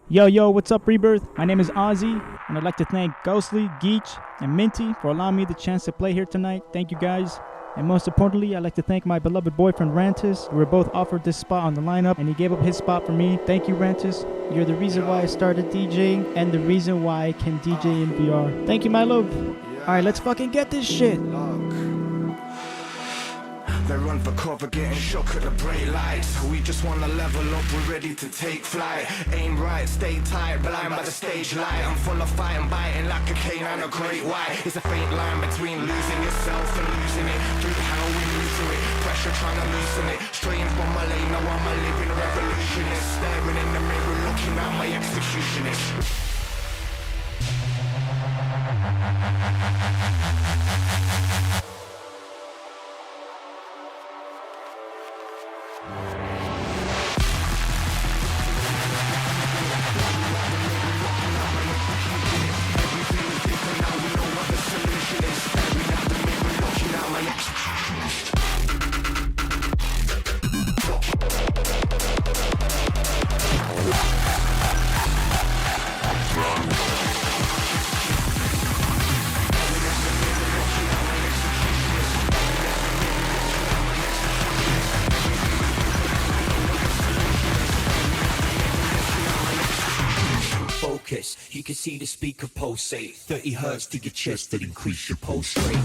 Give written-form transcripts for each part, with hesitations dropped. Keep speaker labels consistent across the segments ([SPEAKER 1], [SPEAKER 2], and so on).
[SPEAKER 1] Yo, what's up, Rebirth? My name is Ozzi, and I'd like to thank Ghostly, Geech, and Minty for allowing me the chance to play here tonight. Thank you guys. And most importantly, I'd like to thank my beloved boyfriend, Rantis. We were both offered this spot on the lineup, and he gave up his spot for me. Thank you, Rantis. You're the reason why I started DJing, and the reason why I can DJ in VR. Thank you, my love. Alright, let's fucking get this shit.
[SPEAKER 2] They run for cover, getting shook at the brake lights. We just wanna level up, we're ready to take flight. Aim right, stay tight, blind by the stage light. I'm full of fight and biting like a canine, a great white. It's a faint line between losing yourself and losing it. Through how we move to it, pressure trying to loosen it. Straying from my lane, now I'm a living revolutionist. Staring in the mirror, looking at my executionist.
[SPEAKER 3] You can see the speaker pulsate 30 hertz to your chest that increase your pulse rate.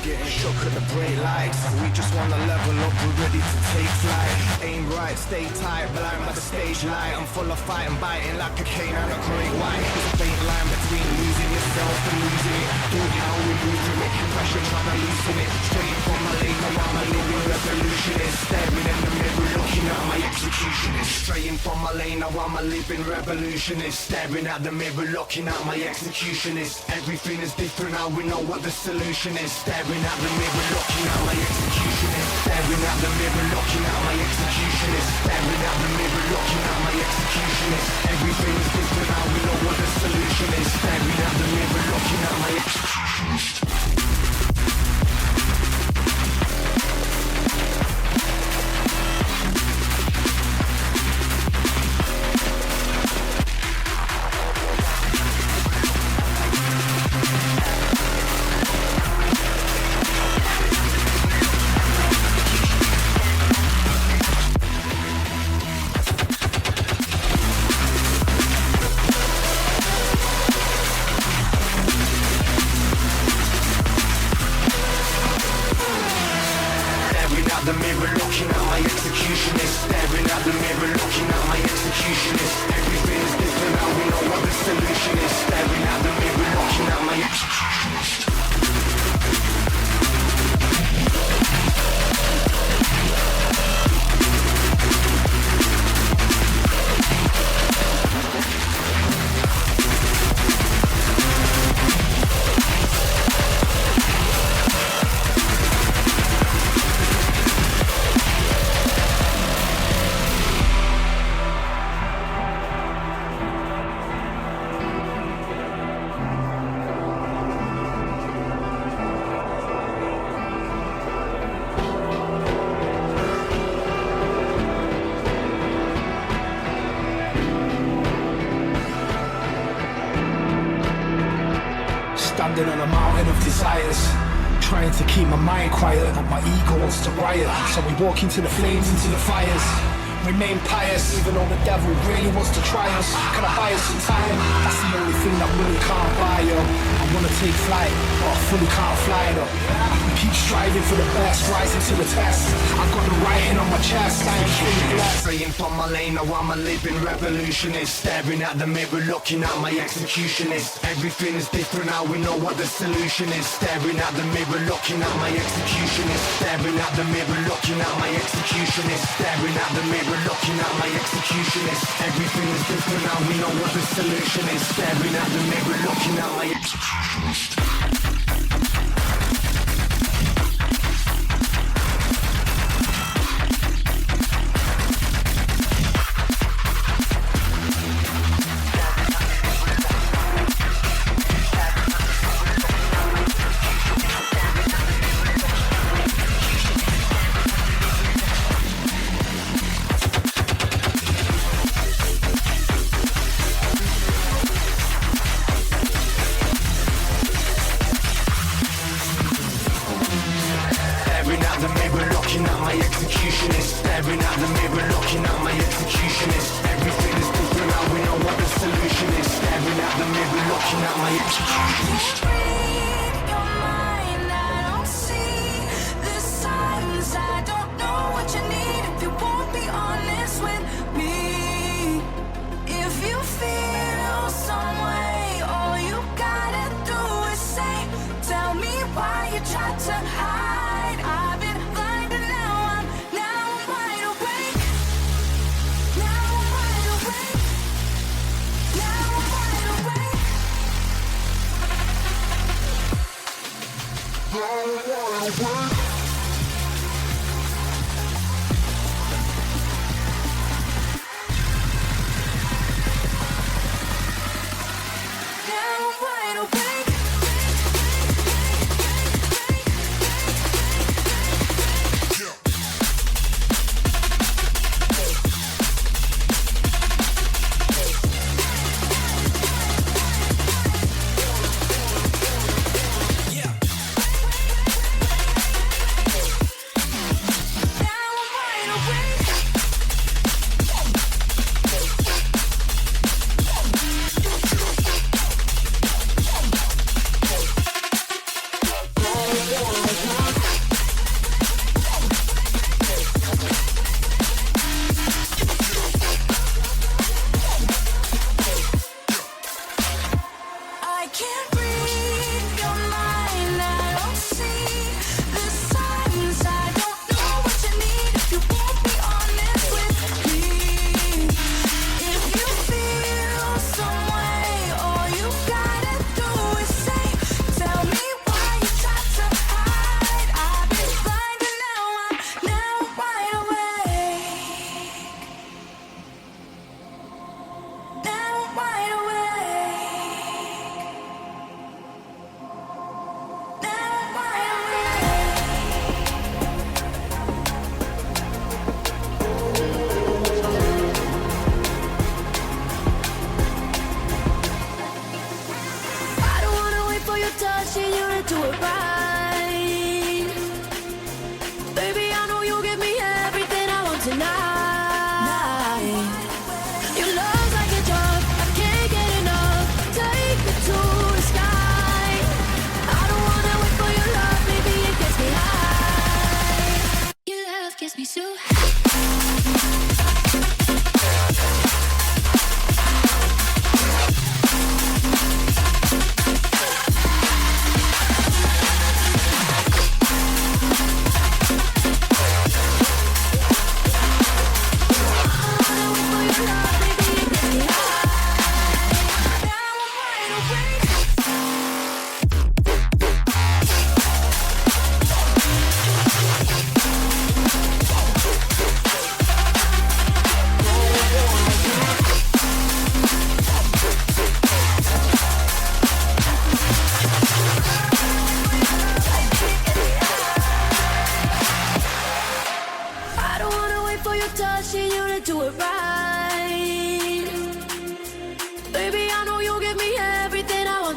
[SPEAKER 2] Getting shook at the brake lights. We just wanna level up, we're ready to take flight. Aim right, stay tight, blind by the stage light. I'm full of fight and biting like a canine, a great white. It's a faint line between losing yourself and losing it. Through how we move to it, pressure trying to loosen it. Straight from my lane, now I'm a living revolutionist. Staring in the mirror, looking at my executionist. Straying from my lane, now I'm a living revolutionist. Staring at the mirror, looking at my executionist. Everything is different now, we know what the solution is. Staring at the mirror, looking at my executionist. Staring at the mirror, looking at my executionist. Staring at the mirror, looking at my executionist. Everything is different now, we know what the solution is. Staring at the mirror, looking at my executionist. The mirror, looking at my executionist. Staring at the mirror, looking at my executionist. Everything is different now, we know what the solution is. Staring at the mirror, looking at my executionist.
[SPEAKER 4] Standing on a mountain of desires, trying to keep my mind quiet, but my ego wants to riot. So we walk into the flames, into the fires. Remain pious, even though the devil really wants to try us. Can I buy us some time? That's the only thing that really can't buy, yo. I wanna take flight, but I fully can't fly, though. We keep striving for the best, rising to the test. I've got the writing on my chest, I am truly blessed.
[SPEAKER 2] Staying from my lane, now I'm a living revolutionist. Staring at the mirror, looking at my executionist. Everything is different now, we know what the solution is. Staring at the mirror, looking at my executionist. Staring at the mirror, looking at my executionist. Staring at the mirror, looking at my executionist. Everything is different now, we know what the solution is. Staring at the mirror, looking at my executionist.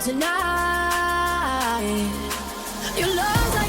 [SPEAKER 5] tonight. Your love's like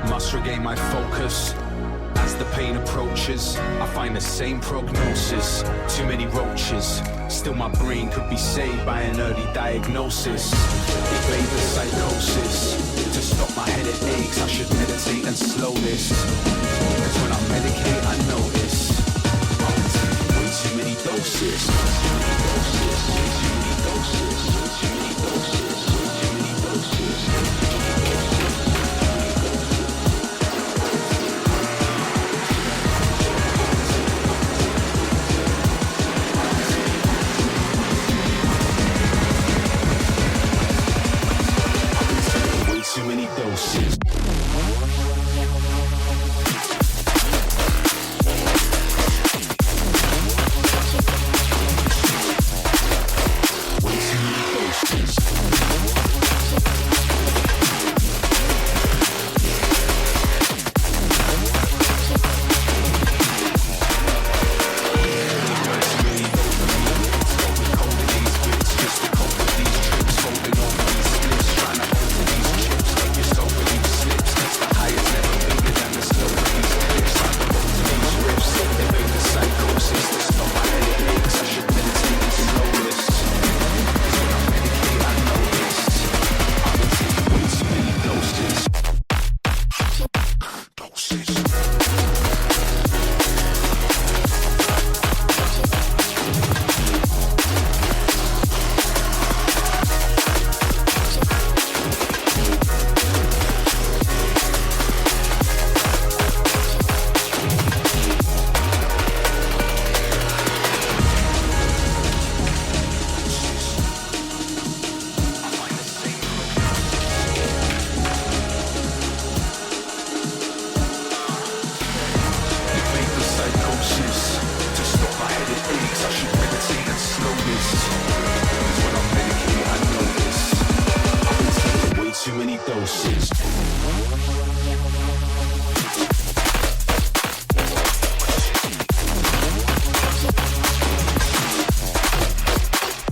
[SPEAKER 5] Must regain my focus. As the pain approaches, I find the same prognosis. Too many roaches. Still my brain could be saved by an early diagnosis. Evade the psychosis. To stop my head it aches, I should meditate and slow this. Cause when I medicate, I notice way too many doses. Too many doses. Way too many doses.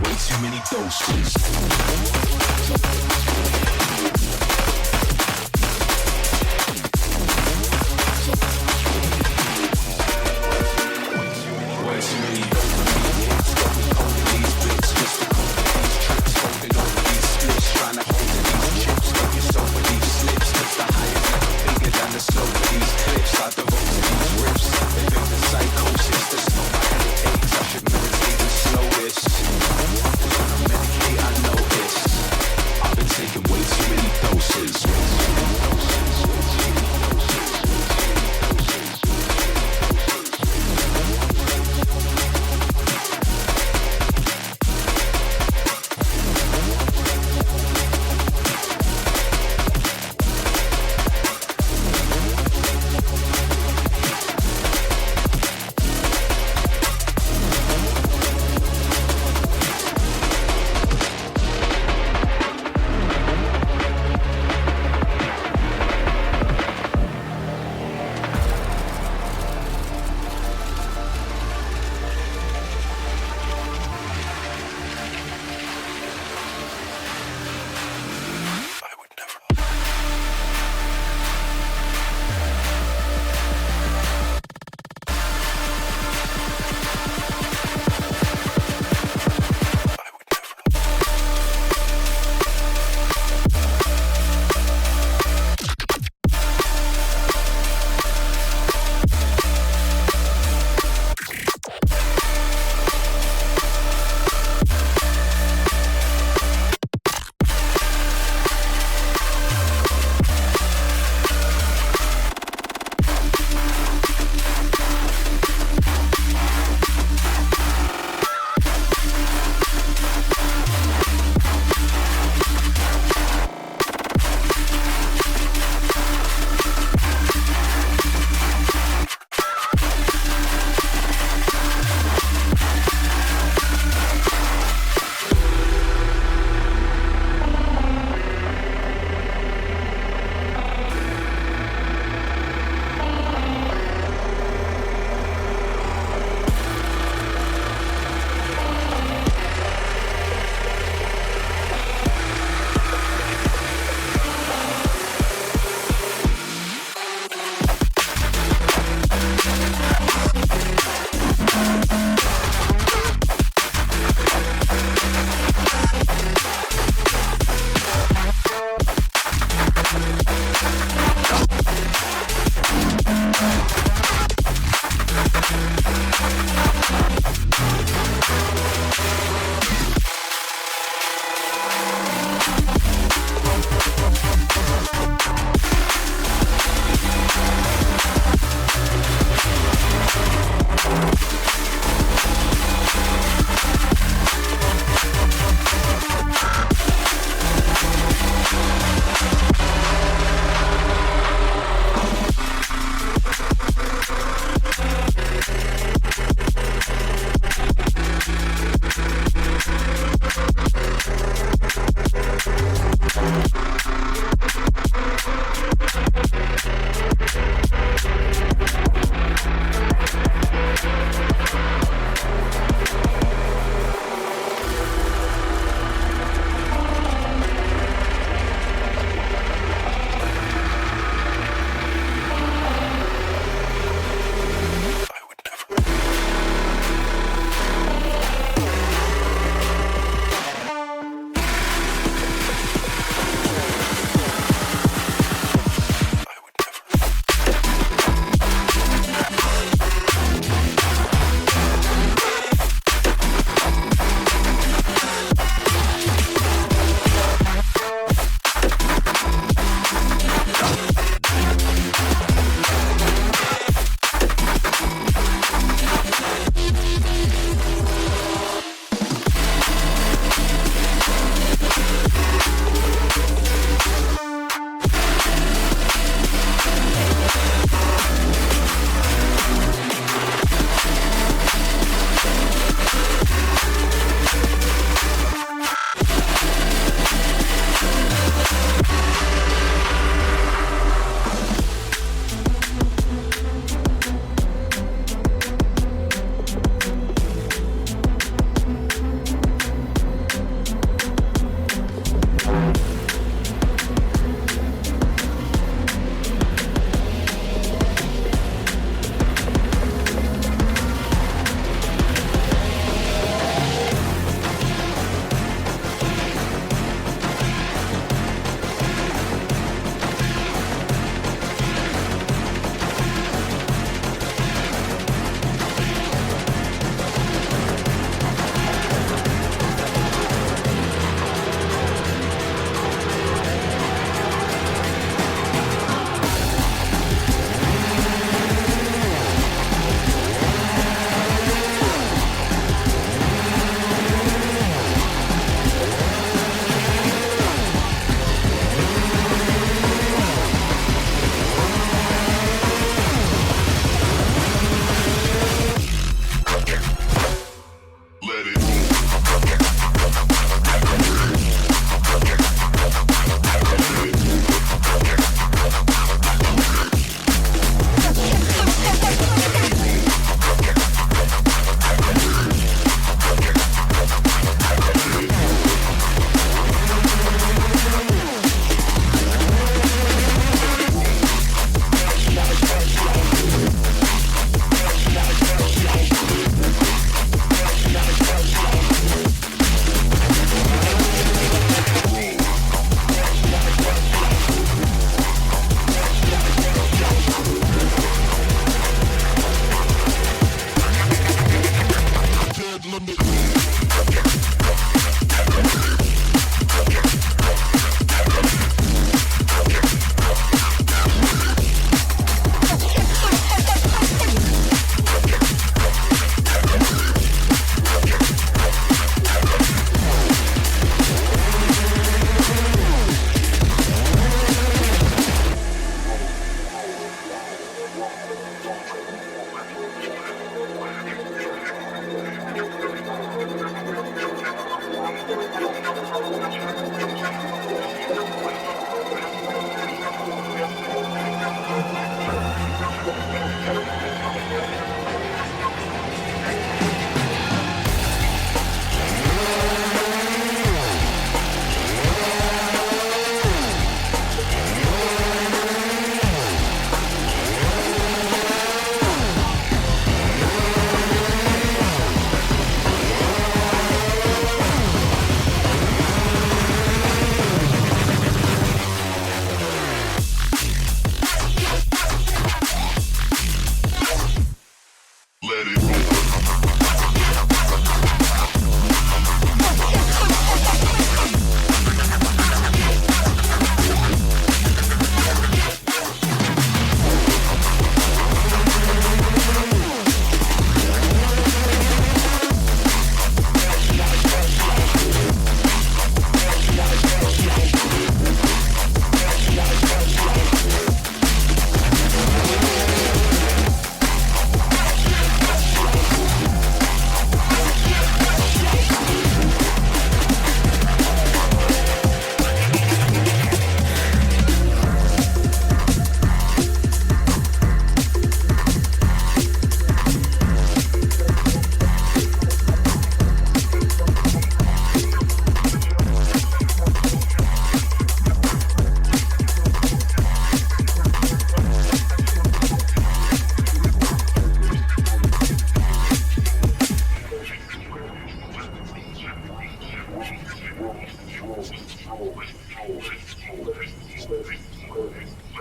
[SPEAKER 5] Way too many doses. Way too many doses. Going over these bits just to cover these trips. Holding over these splits, trying to hold to these chips. Get yourself with these slips, 'cause the high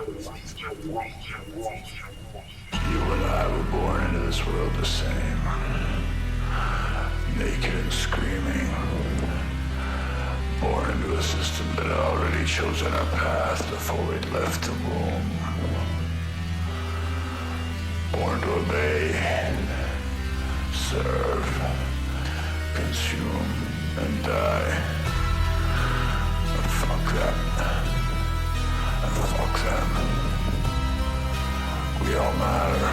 [SPEAKER 6] You and I were born into this world the same. Naked and screaming. Born into a system that had already chosen our path before we'd left the womb. Born to obey, serve, consume, and die. But fuck that. And fuck them. We all matter.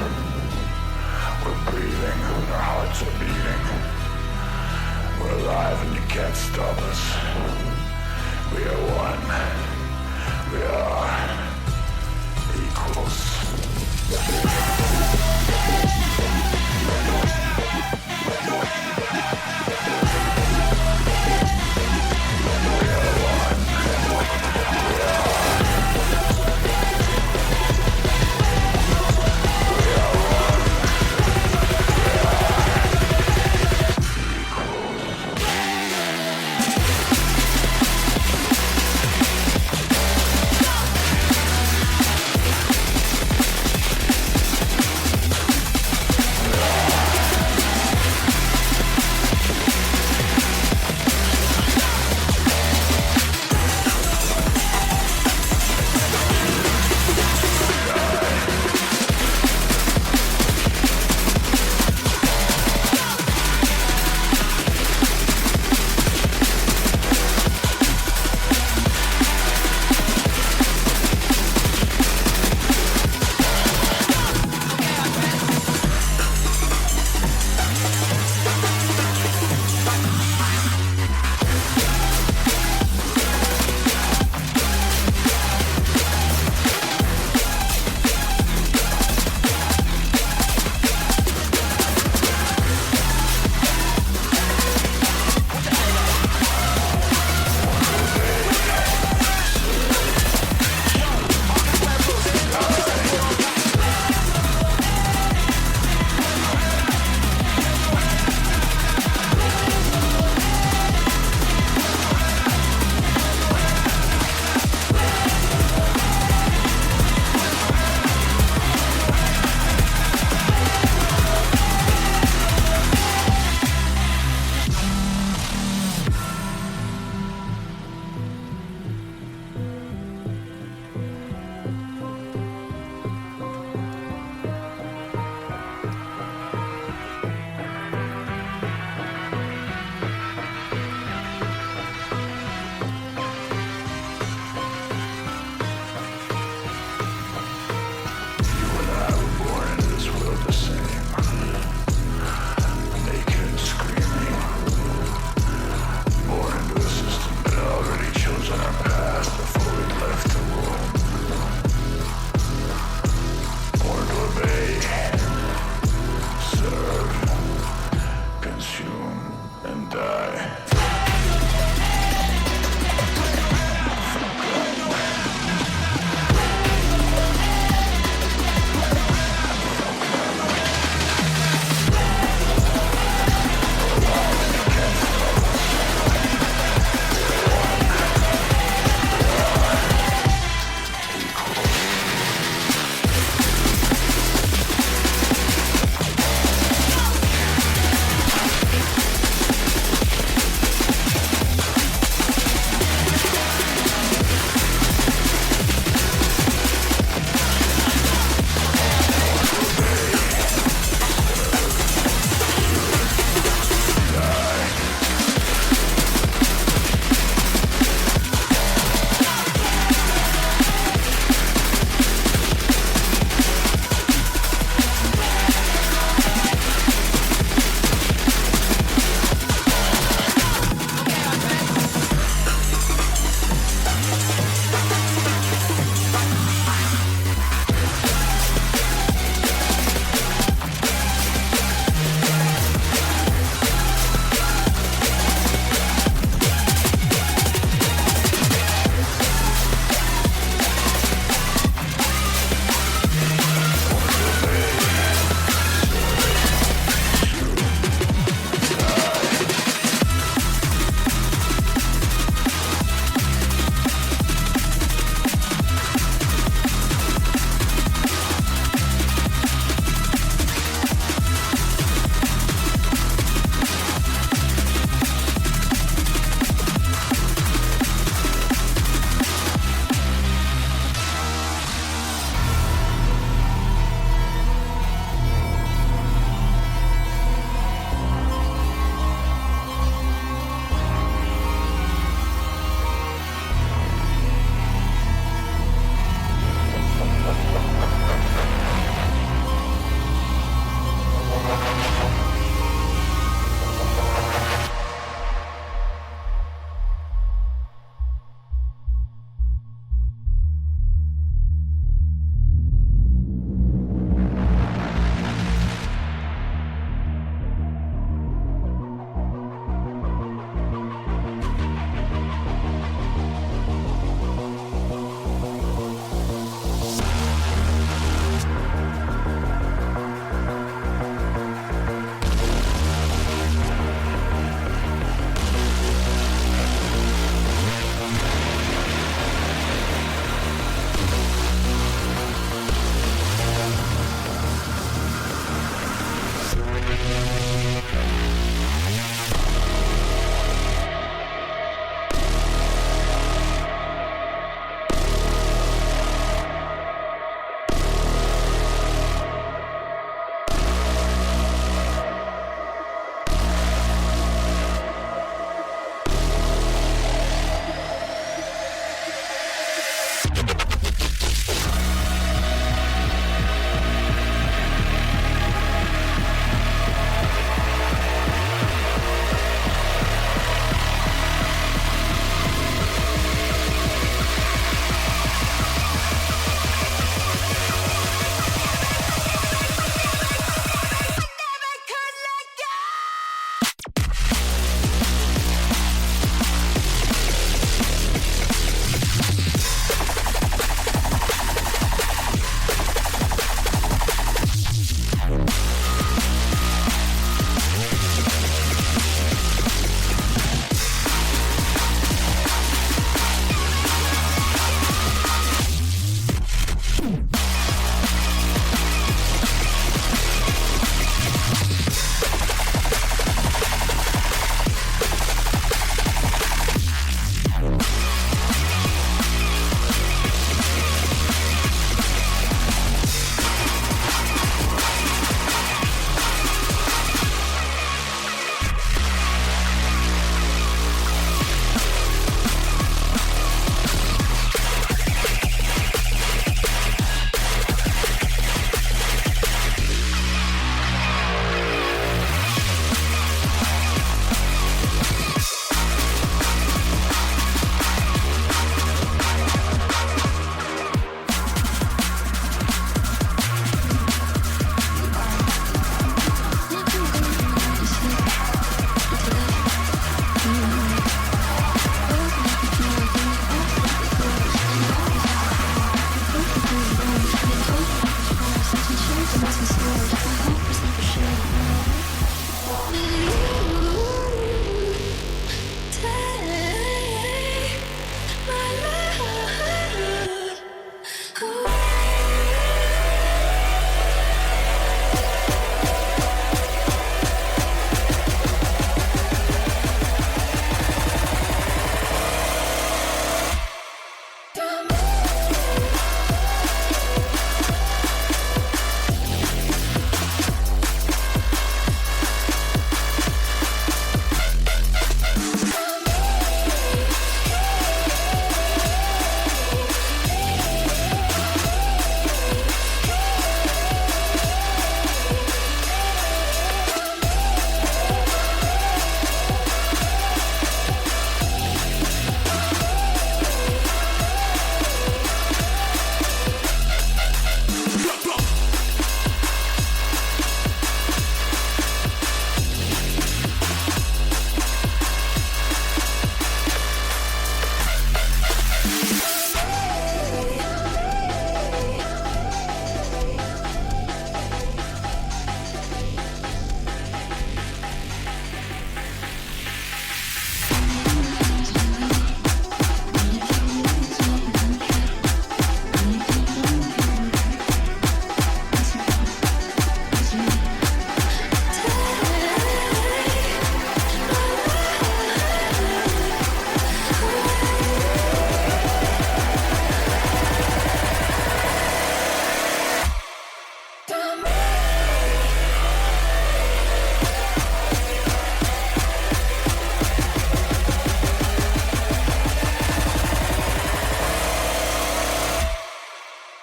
[SPEAKER 6] We're breathing, our hearts are beating. We're alive and you can't stop us. We are one. We are equals.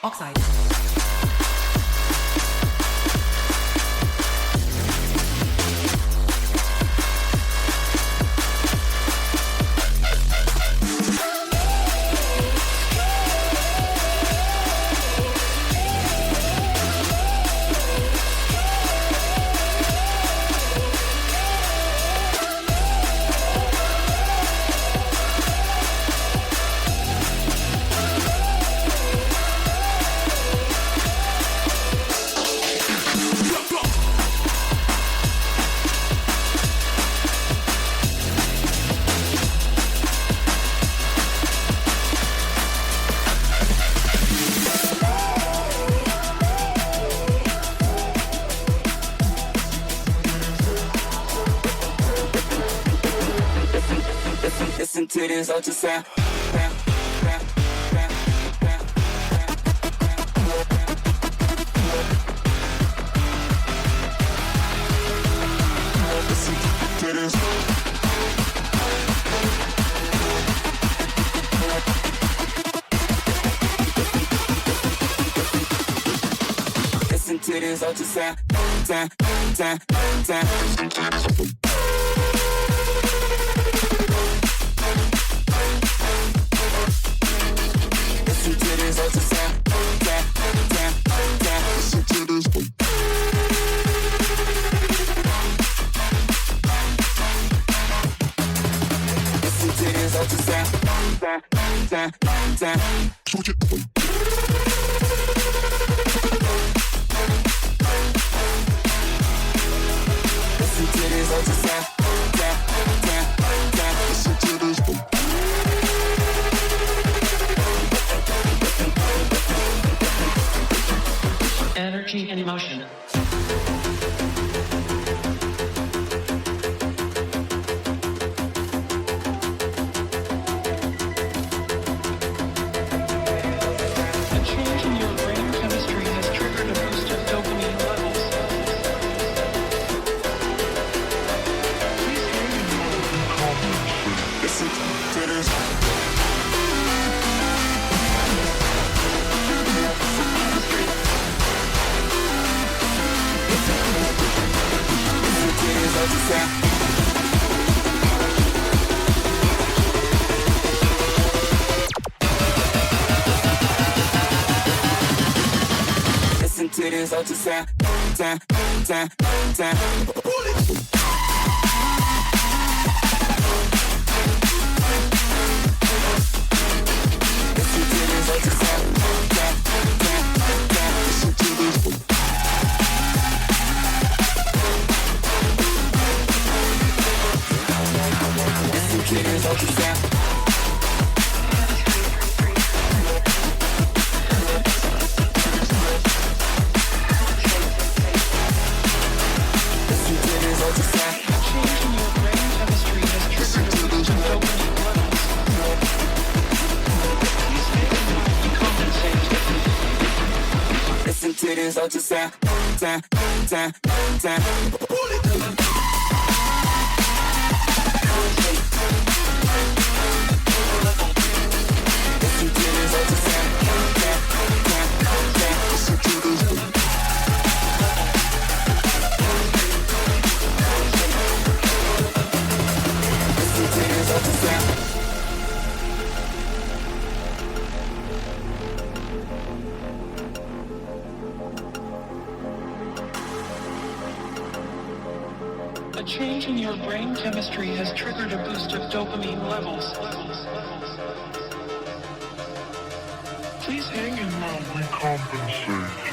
[SPEAKER 7] Oxide.
[SPEAKER 8] Listen to this ultrasound. Listen to this ultrasound. Listen to this ultrasound. Listen to this. Listen to this ultrasound. Switch it. Listen to this ultrasound. Listen to this.
[SPEAKER 7] Energy and emotion. A change in your brain chemistry has triggered a boost of dopamine levels. Please hear me.
[SPEAKER 8] Listen to this. Listen to this ultrasound. Listen to this ultrasound. Listen to this. Listen to this ultrasound. Listen to this ultrasound.
[SPEAKER 7] A change in your brain chemistry has triggered a boost of dopamine levels. Please make a mind to compensate.
[SPEAKER 8] Listen to this ultrasound. Listen to this ultrasound. Listen to this. Listen to this ultrasound.
[SPEAKER 7] A change in your brain chemistry has triggered a boost of dopamine levels.
[SPEAKER 6] Please hang in while we compensate.